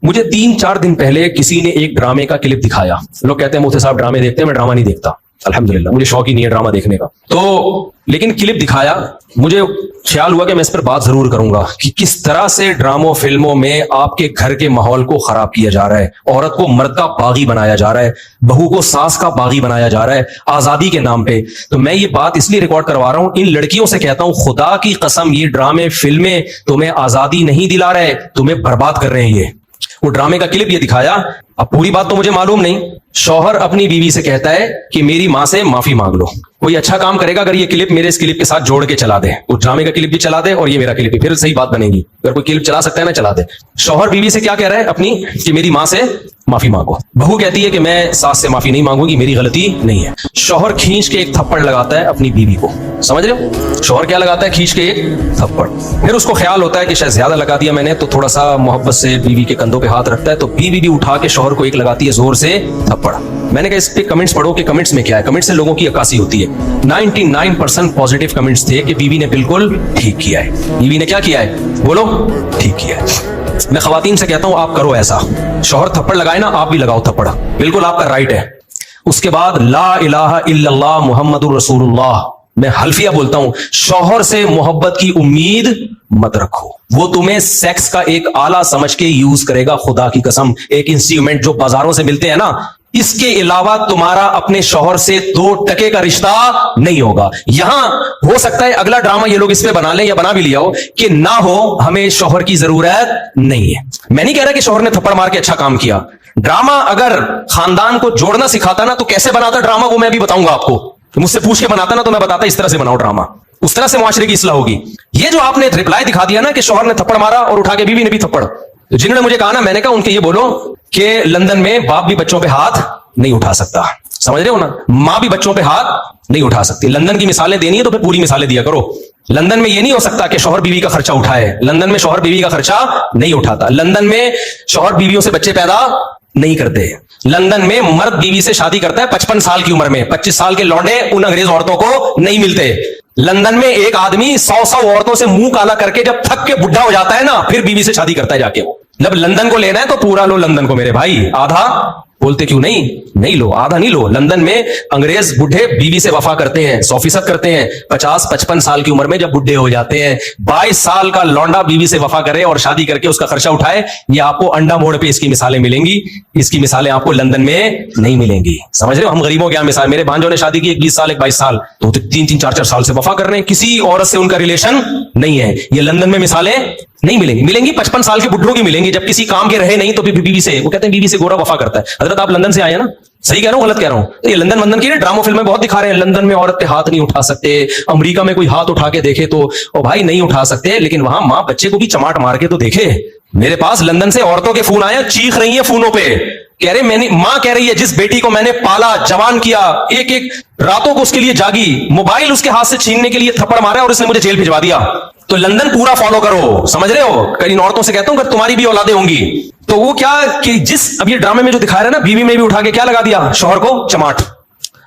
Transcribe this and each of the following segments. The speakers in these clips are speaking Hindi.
मुझे 3-4 दिन पहले किसी ने एक ड्रामे का क्लिप दिखाया। लोग कहते हैं मुफ्ती साहब ड्रामे देखते हैं, मैं ड्रामा नहीं देखता, अल्हम्दुलिल्लाह मुझे शौक ही नहीं है ड्रामा देखने का। तो लेकिन क्लिप दिखाया, मुझे ख्याल हुआ कि मैं इस पर बात जरूर करूंगा कि किस तरह से ड्रामों फिल्मों में आपके घर के माहौल को खराब किया जा रहा है, औरत को मर्द का बागी बनाया जा रहा है, बहू को सास का बागी बनाया जा रहा है आजादी के नाम पे। तो मैं ये बात इसलिए रिकॉर्ड करवा रहा हूं, इन लड़कियों से कहता हूं खुदा की कसम ये ड्रामे फिल्में तुम्हें आजादी नहीं दिला रहे, तुम्हें बर्बाद कर रहे हैं। ये वो ड्रामे का क्लिप ये दिखाया, अब पूरी बात तो मुझे मालूम नहीं। शौहर अपनी बीवी से कहता है कि मेरी मां से माफी मांग लो। कोई अच्छा काम करेगा अगर ये क्लिप मेरे इस क्लिप के साथ जोड़ के चला दे, उस ड्रामे का क्लिप भी चला दे और ये मेरा क्लिप भी, फिर सही बात बनेगी। अगर कोई क्लिप चला सकता है ना चला दे। शौहर बीवी से क्या कह रहा है अपनी, कि मेरी मां से माफी मांगो। बहू कहती है कि मैं सास से माफी नहीं मांगूंगी, मेरी गलती नहीं है। शौहर खींच के एक थप्पड़ लगाता है अपनी बीवी को, समझ रहे हो? शौहर क्या लगाता है, खींच के एक थप्पड़। फिर उसको ख्याल होता है कि शायद ज्यादा लगा दिया मैंने, तो थोड़ा सा मोहब्बत से बीवी के कंधों पे हाथ रखता है, तो बीवी भी उठा के शौहर को एक लगाती है जोर से थप्पड़। मैंने कहा इस पे कमेंट्स पढ़ो कि कमेंट्स में क्या है। कमेंट्स से लोगों की अक्कासी होती है। 99% पॉजिटिव कमेंट्स थे कि बीवी ने बिल्कुल ठीक किया है। बीवी ने क्या किया है, बोलो, ठीक किया है। मैं खवातीन से कहता हूं आप करो ऐसा, शौहर थप्पड़ लगाए ना, आप भी लगाओ थप्पड़, बिल्कुल आपका राइट है। उसके बाद ला इलाहा इल्लल्लाह मुहम्मदुर रसूलुल्लाह, मैं हल्फिया बोलता हूं, शौहर से मोहब्बत की उम्मीद मत रखो, वो तुम्हें सेक्स का एक आला समझ के यूज करेगा। खुदा की कसम, एक इंस्ट्रूमेंट जो बाजारों से मिलते हैं ना, इसके अलावा तुम्हारा अपने शौहर से 2 टके का रिश्ता नहीं होगा। यहां हो सकता है अगला ड्रामा ये लोग इस पे बना लें या बना भी लिया हो कि ना हो, हमें शौहर की जरूरत नहीं है। मैं नहीं कह रहा कि शौहर ने थप्पड़ मार के अच्छा काम किया। ड्रामा अगर खानदान को जोड़ना सिखाता ना, तो कैसे बनाता ड्रामा वो मैं अभी बताऊंगा आपको। तो मुझसे पूछ के बनाता ना, तो मैं बताता इस तरह से बनाओ ड्रामा, उस तरह से मुआशरे की इस्लाह होगी। ये जो आपने रिप्लाई दिखा दिया ना कि शौहर ने थप्पड़ मारा और उठा के बीवी ने भी थप्पड़, तो जिन्होंने मुझे कहा ना, मैंने कहा उनके ये बोलो कि लंदन में बाप भी बच्चों पे हाथ नहीं उठा सकता, समझ रहे हो ना? मां भी बच्चों पे हाथ नहीं उठा सकती। लंदन की मिसालें देनी है तो फिर पूरी मिसालें दिया करो। लंदन में ये नहीं हो सकता कि शौहर बीवी का खर्चा उठाए। लंदन में शौहर बीवी का खर्चा नहीं उठाता। लंदन में शौहर बीवियों से बच्चे पैदा नहीं करते। लंदन में मर्द बीवी से शादी करता है 55 साल की उम्र में। 25 साल के लौंडे उन अंग्रेज औरतों को नहीं मिलते। लंदन में एक आदमी 100 औरतों से मुंह काला करके जब थक के बुढ़ा हो जाता है ना, फिर बीवी से शादी करता है जाके। वो जब लंदन को लेना है तो पूरा लो लंदन को मेरे भाई, आधा बोलते क्यों नहीं? नहीं लो, आधा नहीं लो। लंदन में अंग्रेज बुढ़े बीवी से वफा करते हैं, 100% करते हैं। 50-55 साल की उम्र में जब बुढ़े हो जाते हैं, 22 साल का लौंडा बीवी से वफा करे और शादी करके उसका खर्चा उठाए, ये आपको अंडा मोड़ पे इसकी मिसालें मिलेंगी। इसकी मिसालें आपको लंदन में नहीं मिलेंगी, समझ रहे हो? हम गरीबों क्या मिसाल, मेरे भांजों ने शादी की 20 साल, 22 साल, तो 3-3, 4-4 साल से वफा कर रहे हैं, किसी औरत से उनका रिलेशन नहीं है। ये लंदन में मिसालें नहीं मिलेंगी। मिलेंगी 55 साल के बुढ़ों की मिलेंगी, जब किसी काम के रहे नहीं तो बीवी से, वो कहते हैं बीवी से गोरा वफा करता है। हजरत आप लंदन से आए ना, सही कह रहा हूं गलत कह रहा हूं? तो ये लंदन वंदन की ड्रामा फिल्में बहुत दिखा रहे हैं, लंदन में औरत पे हाथ नहीं उठा सकते। अमेरिका में कोई हाथ उठा के देखे तो ओ भाई नहीं उठा सकते, लेकिन वहां मां बच्चे को भी चमाट मार के तो देखे। मेरे पास लंदन से औरतों के फोन आए, चीख रही है फोनों पे, कह रहे मैंने, मां कह रही है जिस बेटी को मैंने पाला, जवान किया, एक एक रातों को उसके लिए जागी, मोबाइल उसके हाथ से छीनने के लिए थप्पड़ मारा और उसने मुझे जेल भिजवा दिया। तो लंदन पूरा फॉलो करो, समझ रहे हो? कई औरतों से कहता हूं अगर तुम्हारी भी औलादें होंगी तो वो क्या कि जिस अब ये ड्रामे में जो दिखा रहे हैं ना, बीवी में भी उठा के क्या लगा दिया, शौहर को चमाट।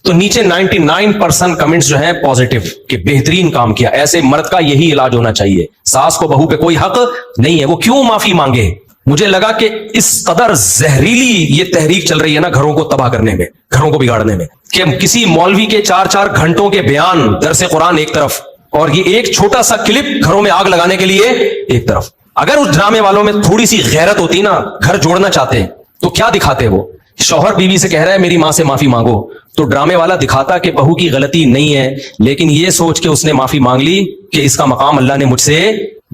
तो नीचे 99% कमेंट्स जो है पॉजिटिव कि बेहतरीन काम किया, ऐसे मर्द का यही इलाज होना चाहिए। सास को बहू पे कोई हक नहीं है, वो क्यों माफी मांगे? मुझे लगा कि इस कदर जहरीली ये तहरीक चल रही है ना घरों को तबाह करने में, घरों को बिगाड़ने में, कि किसी मौलवी के 4-4 घंटों के बयान, दरसे कुरान एक तरफ, और ये एक छोटा सा क्लिप घरों में आग लगाने के लिए एक तरफ। अगर उस ड्रामे वालों में थोड़ी सी गैरत होती ना, घर जोड़ना चाहते तो क्या दिखाते? वो शौहर बीवी से कह रहा है मेरी मां से माफी मांगो, तो ड्रामे वाला दिखाता कि बहू की गलती नहीं है, लेकिन ये सोच के उसने माफी मांग ली कि इसका मकाम अल्लाह ने मुझसे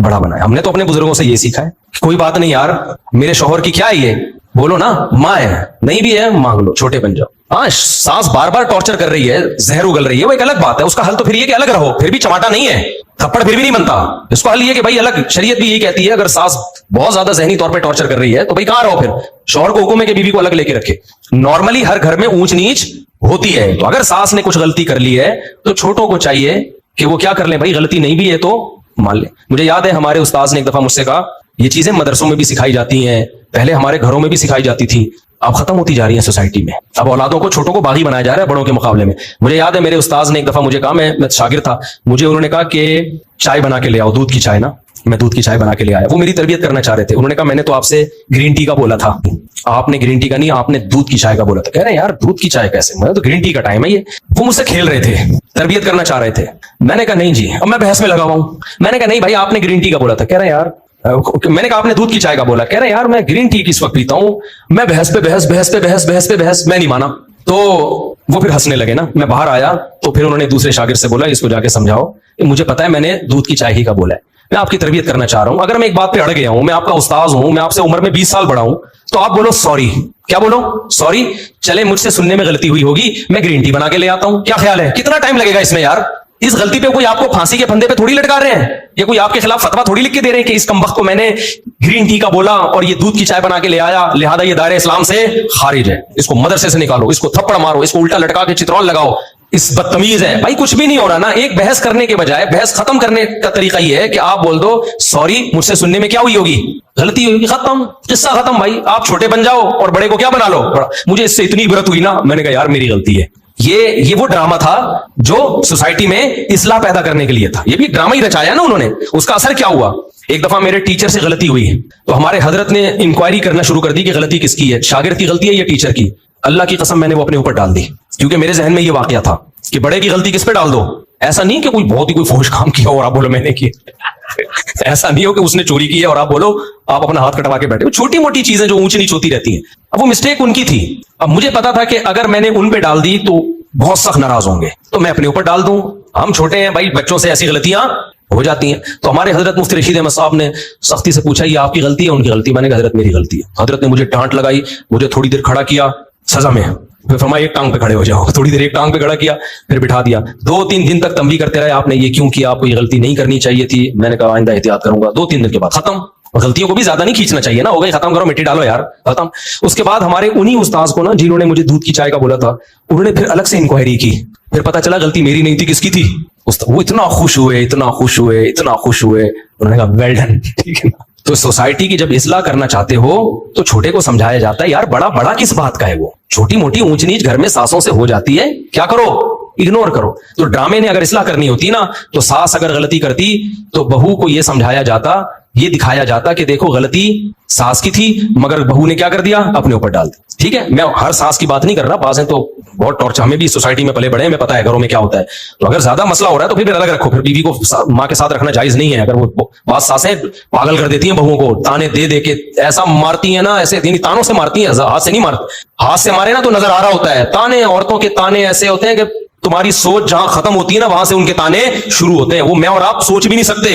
बड़ा बनाया। हमने तो अपने बुजुर्गों से ये सीखा है, कोई बात नहीं यार, मेरे शौहर की क्या है, ये बोलो ना, मां है, नहीं भी है मांग लो, छोटे बन जाओ। हाँ, सास बार बार टॉर्चर कर रही है, जहर उगल रही है, वो एक अलग बात है। उसका हल तो फिर ये कि अलग रहो, फिर भी चमाटा नहीं है, थप्पड़ फिर भी नहीं बनता। इसको हल ये कि भाई अलग, शरीयत भी यही कहती है अगर सास बहुत ज्यादा जहनी तौर पे टॉर्चर कर रही है तो भाई कहां रहो, फिर शौहर को हुक्म है कि बीवी को अलग लेके रखे। नॉर्मली हर घर में ऊंच नीच होती है, तो अगर सास ने कुछ गलती कर ली है तो छोटों को चाहिए कि वो क्या कर ले, भाई गलती नहीं भी है तो मान ले। मुझे याद है हमारे उस्ताद ने एक दफा मुझसे कहा, ये चीजें मदरसों में भी सिखाई जाती हैं, पहले हमारे घरों में भी सिखाई जाती थी, अब खत्म होती जा रही है सोसाइटी में। अब औलादों को, छोटों को बागी बनाया जा रहा है बड़ों के मुकाबले में। मुझे याद है मेरे उस्ताद ने एक दफा मुझे कहा, मैं शागिर्द था, मुझे उन्होंने कहा कि चाय बना के ले आओ, दूध की चाय ना। मैं दूध की चाय बना के ले आया। वो मेरी तरबियत करना चाह रहे थे। उन्होंने कहा मैंने तो आपसे ग्रीन टी का बोला था, आपने ग्रीन टी का नहीं, आपने दूध की चाय का बोला था। कह रहे हैं यार दूध की चाय कैसे, मैं तो ग्रीन टी का टाइम है ये। वो मुझसे खेल रहे थे, तरबियत करना चाह रहे थे। मैंने कहा नहीं जी, अब मैं बहस में लगा हुआ हूं। मैंने कहा नहीं भाई आपने ग्रीन टी का बोला था। कह रहे हैं यार मैंने कहा आपने दूध की चाय का बोला। कह रहे यार मैं ग्रीन टी किस वक्त पीता हूं, मैं बहस पे बहस, बहस पे बहस, बहस पे बहस, मैं नहीं माना। तो वो फिर हंसने लगे ना। मैं बाहर आया तो फिर उन्होंने दूसरे शागिर्द से बोला इसको जाके समझाओ कि मुझे पता है मैंने दूध की चाय ही का बोला है, मैं आपकी तरबियत करना चाह रहा हूं। अगर मैं एक बात पे अड़ गया हूं, मैं आपका उस्ताद हूं, मैं आपसे उम्र में 20 साल बड़ा हूं, तो आप बोलो सॉरी। क्या बोलो? सॉरी। चले मुझसे सुनने में गलती हुई होगी, मैं ग्रीन टी बना के ले आता हूं। क्या ख्याल है कितना टाइम लगेगा इसमें यार? इस गलती पे कोई आपको फांसी के फंदे पे थोड़ी लटका रहे हैं, ये कोई आपके खिलाफ फतवा थोड़ी लिख के दे रहे हैं कि इस कमबख्त को मैंने ग्रीन टी का बोला और ये दूध की चाय बना के ले आया, लिहाजा ये दायरे इस्लाम से खारिज है, इसको मदरसे से निकालो, इसको थप्पड़ मारो, इसको उल्टा लटका के चित्रौल लगाओ, इस बदतमीज है। भाई कुछ भी नहीं हो रहा ना। एक बहस करने के बजाय बहस खत्म करने का तरीका ये है कि आप बोल दो सॉरी, मुझसे सुनने में क्या हुई होगी, गलती हुई होगी, खत्म, किस्सा खत्म। भाई आप छोटे बन जाओ और बड़े को क्या बना लो बड़ा। मुझे इससे इतनी इबरत हुई ना, मैंने कहा यार मेरी गलती है। ये वो ड्रामा था जो सोसाइटी में इस्लाह पैदा करने के लिए था। ये भी ड्रामा ही रचाया ना उन्होंने। उसका असर क्या हुआ? एक दफा मेरे टीचर से गलती हुई है तो हमारे हजरत ने इंक्वायरी करना शुरू कर दी कि गलती किसकी है, शागिर्द की गलती है या टीचर की। अल्लाह की कसम मैंने वो अपने ऊपर डाल दी, क्योंकि मेरे जहन में ये वाकया था कि बड़े की गलती किस पे डाल दो। ऐसा नहीं कि कोई बहुत ही कोई फौज काम किया और आप बोलो मैंने किया। ऐसा नहीं हो कि उसने चोरी की है और आप बोलो आप अपना हाथ कटवा के बैठे हो। छोटी मोटी चीजें जो ऊंच नीच होती रहती हैं। अब वो मिस्टेक उनकी थी। अब मुझे पता था कि अगर मैंने उन पे डाल दी तो बहुत सख्त नाराज होंगे, तो मैं अपने ऊपर डाल दूं। हम छोटे हैं भाई, बच्चों से ऐसी गलतियां हो जाती हैं। तो हमारे हजरत मुफ्ती रशीद अहमद साहब ने सख्ती से पूछा ये आपकी गलती है उनकी गलती? मैंने कहा हजरत मेरी गलती है। हजरत ने मुझे डांट लगाई, मुझे थोड़ी देर खड़ा किया सजा में, फिर फरमाया एक टांग पे खड़े हो जाओ। थोड़ी देर एक टांग पे खड़ा किया, फिर बिठा दिया। 2-3 दिन तक तंबीह करते रहे, आपने ये क्यों किया, आपको ये गलती नहीं करनी चाहिए थी। मैंने कहा आइंदा एहतियात करूंगा। 2-3 दिन के बाद खत्म। गलतियों को भी ज्यादा नहीं खींचना चाहिए ना, हो गई खत्म करो, मिट्टी डालो यार, खत्म। उसके बाद हमारे उन्हीं उस्ताद को ना जिन्होंने मुझे दूध की चाय का बोला था, उन्होंने फिर अलग से इंक्वायरी की। फिर पता चला गलती मेरी नहीं थी, किसकी थी? वो इतना खुश हुए, इतना खुश हुए, इतना खुश हुए। उन्होंने कहा वेल डन, ठीक है ना। तो सोसाइटी की जब इस्लाह करना चाहते हो तो छोटे को समझाया जाता है यार बड़ा बड़ा किस बात का है, वो छोटी मोटी ऊंच नीच घर में सासों से हो जाती है, क्या करो, इग्नोर करो। तो ड्रामे ने अगर इस्लाह करनी होती ना, तो सास अगर गलती करती तो बहू को यह समझाया जाता, ये दिखाया जाता कि देखो गलती सास की थी, मगर बहू ने क्या कर दिया, अपने ऊपर डाल दी। ठीक है, मैं हर सास की बात नहीं कर रहा, बाज़ हैं तो बहुत टॉर्चर, हमें भी सोसाइटी में पले बड़े हैं, हमें पता है घरों में क्या होता है। तो अगर ज्यादा मसला हो रहा है तो फिर अलग रखो, फिर बीवी को माँ के साथ रखना जायज नहीं है। अगर वो बात सासें पागल कर देती हैं बहुओं को, ताने दे दे के ऐसा मारती है ना, ऐसे तानों से मारती है, हाथ से नहीं मारती। हाथ से मारे ना तो नजर आ रहा होता है। ताने, औरतों के ताने ऐसे होते हैं कि तुम्हारी सोच जहां खत्म होती है ना, वहां से उनके ताने शुरू होते हैं। वो मैं और आप सोच भी नहीं सकते।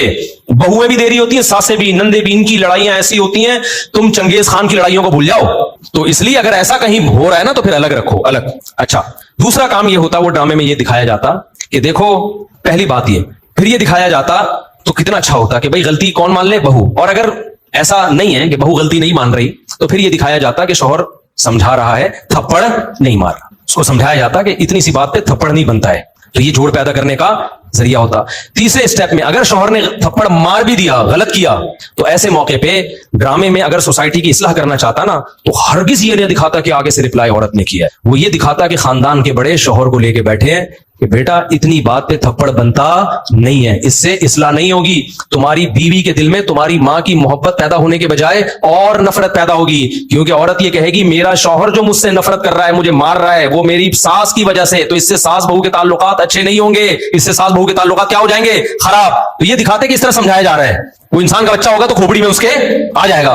बहुएं भी दे रही होती हैं, सासें भी, नंदे भी, इनकी लड़ाइयां ऐसी होती हैं, तुम चंगेज खान की लड़ाइयों को भूल जाओ। तो इसलिए अगर ऐसा कहीं हो रहा है ना तो फिर अलग रखो, अलग। अच्छा, दूसरा काम ये होता, वो ड्रामे में ये दिखाया जाता कि देखो, पहली बात ये, फिर ये दिखाया जाता तो कितना अच्छा होता कि भाई गलती कौन मान ले, बहू। और अगर ऐसा नहीं है कि बहू गलती नहीं मान रही, तो फिर ये दिखाया जाता कि शौहर समझा रहा है, थप्पड़ नहीं मार रहा। उसको समझाया जाता कि इतनी सी बात पे थप्पड़ नहीं बनता है, तो ये जोड़ पैदा करने का जरिया होता। तीसरे स्टेप में अगर शौहर ने थप्पड़ मार भी दिया, गलत किया, तो ऐसे मौके पे ड्रामे में अगर सोसाइटी की इस्लाह करना चाहता ना, तो हरगिज ये नहीं दिखाता कि आगे से रिप्लाई औरत ने किया है। वो ये दिखाता कि खानदान के बड़े शौहर को लेके बैठे हैं कि बेटा इतनी बात पे थप्पड़ बनता नहीं है, इससे इस्लाह नहीं होगी। तुम्हारी बीवी के दिल में तुम्हारी माँ की मोहब्बत पैदा होने के बजाय और नफरत पैदा होगी, क्योंकि औरत ये कहेगी मेरा शौहर जो मुझसे नफरत कर रहा है, मुझे मार रहा है, वो मेरी सास की वजह से। तो इससे सास बहू के ताल्लुकात अच्छे नहीं होंगे, इससे सास बहू के ताल्लुकात क्या हो जाएंगे, खराब। तो ये दिखाते कि इस तरह समझाया जा रहा है। वो इंसान का बच्चा होगा तो खोपड़ी में उसके आ जाएगा।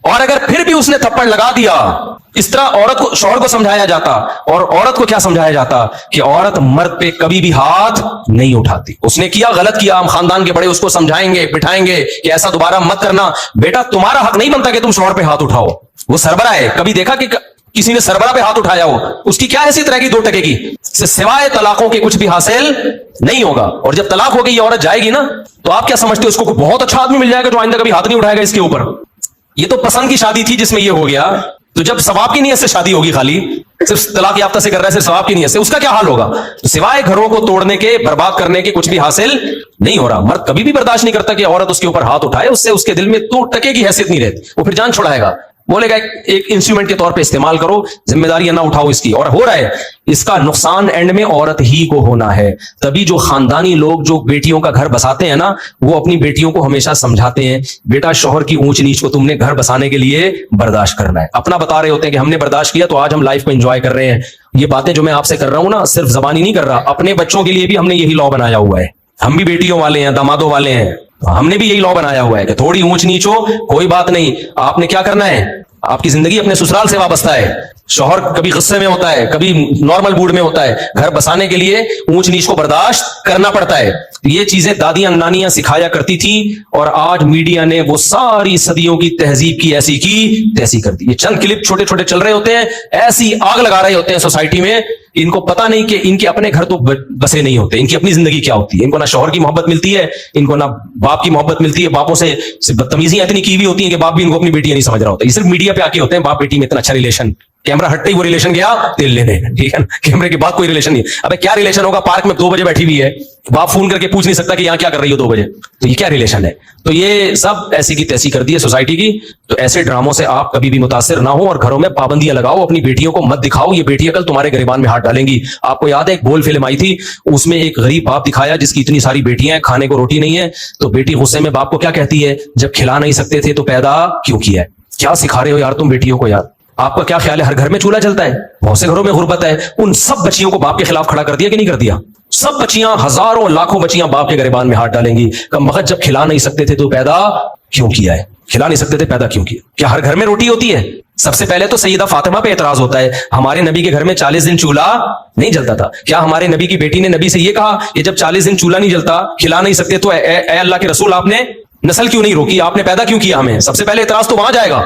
और अगर फिर भी उसने थप्पड़ लगा दिया, इस तरह औरत को, शौहर को समझाया जाता। और औरत को क्या समझाया जाता कि औरत मर्द पे कभी भी हाथ नहीं उठाती। उसने किया, गलत किया, हम खानदान के बड़े उसको समझाएंगे, बिठाएंगे कि ऐसा दोबारा मत करना। बेटा तुम्हारा हक नहीं बनता कि तुम शौहर पे हाथ उठाओ, वो सरबरा है। कभी देखा कि किसी ने सरबरा पे हाथ उठाया हो? उसकी क्या हैसियत रहेगी 2 टके की? सिवाय तलाकों के कुछ भी हासिल नहीं होगा। और जब तलाक हो गई, ये औरत जाएगी ना, तो आप क्या समझते हो, उसको बहुत अच्छा आदमी मिल जाएगा जो आइंदा कभी हाथ नहीं उठाएगा इसके ऊपर। ये तो पसंद की शादी थी जिसमें ये हो गया। तो जब सवाब की नीयत से शादी होगी, खाली सिर्फ तलाक याफ्ता से कर रहा है, सिर्फ सवाब की नीयत से, उसका क्या हाल होगा? तो सिवाय घरों को तोड़ने के, बर्बाद करने के कुछ भी हासिल नहीं हो रहा। मर्द कभी भी बर्दाश्त नहीं करता कि औरत उसके ऊपर हाथ उठाए, उससे उसके दिल में 2 टके की हैसियत नहीं रहती, वो फिर जान छुड़ाएगा। बोलेगा एक इंस्ट्रूमेंट के तौर पे इस्तेमाल करो, जिम्मेदारी ना उठाओ इसकी, और हो रहा है। इसका नुकसान एंड में औरत ही को होना है। तभी जो खानदानी लोग जो बेटियों का घर बसाते हैं ना, वो अपनी बेटियों को हमेशा समझाते हैं, बेटा शौहर की ऊंच नीच को तुमने घर बसाने के लिए बर्दाश्त करना है। अपना बता रहे होते हैं कि हमने बर्दाश्त किया तो आज हम लाइफ को एंजॉय कर रहे हैं। ये बातें जो मैं आपसे कर रहा हूं ना, सिर्फ जबानी नहीं कर रहा, अपने बच्चों के लिए भी हमने यही लॉ बनाया हुआ है। हम भी बेटियों वाले हैं, दामादों वाले हैं, हमने भी यही लॉ बनाया हुआ है कि थोड़ी ऊंच नीच हो कोई बात नहीं, आपने क्या करना है, आपकी जिंदगी अपने ससुराल से वाबस्ता है। शौहर कभी गुस्से में होता है, कभी नॉर्मल मूड में होता है, घर बसाने के लिए ऊंच नीच को बर्दाश्त करना पड़ता है। ये चीजें दादियां नानियां सिखाया करती थी, और आज मीडिया ने वो सारी सदियों की तहजीब की ऐसी की तैसी कर दी। ये चंद क्लिप छोटे छोटे चल रहे होते हैं, ऐसी आग लगा रहे होते हैं सोसाइटी में, इनको पता नहीं कि इनके अपने घर तो बसे नहीं होते, इनकी अपनी जिंदगी क्या होती है। इनको ना शौहर की मोहब्बत मिलती है, इनको ना बाप की मोहब्त मिलती है, बापों से बदतमीजियां इतनी की हुई होती है कि बाप भी इनको अपनी बेटियां नहीं समझ रहा होता। ये सिर्फ मीडिया पे आके होते हैं, बाप बेटी में इतना अच्छा रिलेशन, कैमरा हटते ही वो रिलेशन गया तेल लेने, ठीक है ना, कैमरे के बाद कोई रिलेशन नहीं। अबे क्या रिलेशन होगा, पार्क में 2 बजे बैठी हुई है, बाप फोन करके पूछ नहीं सकता कि यहां क्या कर रही हो 2 बजे, तो ये क्या रिलेशन है। तो ये सब ऐसी की तैसी कर दी है सोसाइटी की। तो ऐसे ड्रामों से आप कभी भी मुतासिर ना हो, और घरों में पाबंदियां लगाओ, अपनी बेटियों को मत दिखाओ, ये बेटियां कल तुम्हारे गिरबान में हाथ डालेंगी। आपको याद है एक बोल फिल्म आई थी, उसमें एक गरीब बाप दिखाया जिसकी इतनी सारी बेटियां हैं, खाने को रोटी नहीं है, तो बेटी गुस्से में बाप को क्या कहती है, जब खिला नहीं सकते थे तो पैदा क्यों किया है। क्या सिखा रहे हो यार तुम बेटियों को यार। आपका क्या ख्याल है, हर घर में चूल्हा जलता है, बहुत से घरों में गुर्बत है, उन सब बच्चियों को बाप के खिलाफ खड़ा कर दिया कि नहीं कर दिया। सब बच्चियां, हजारों लाखों बच्चियां बाप के गिरबान में हाथ डालेंगी, कम वक्त जब खिला नहीं सकते थे तो पैदा क्यों किया है, खिला नहीं सकते थे पैदा क्यों किया। क्या हर घर में रोटी होती है। सबसे पहले तो सैयदा फातिमा पे एतराज होता है, हमारे नबी के घर में 40 दिन चूल्हा नहीं जलता था। क्या हमारे नबी की बेटी ने नबी से यह कहा कि जब 40 दिन चूल्हा नहीं जलता, खिला नहीं सकते, तो ए अल्लाह के रसूल आपने नस्ल क्यों नहीं रोकी, आपने पैदा क्यों किया हमें। सबसे पहले एतराज तो वहां जाएगा।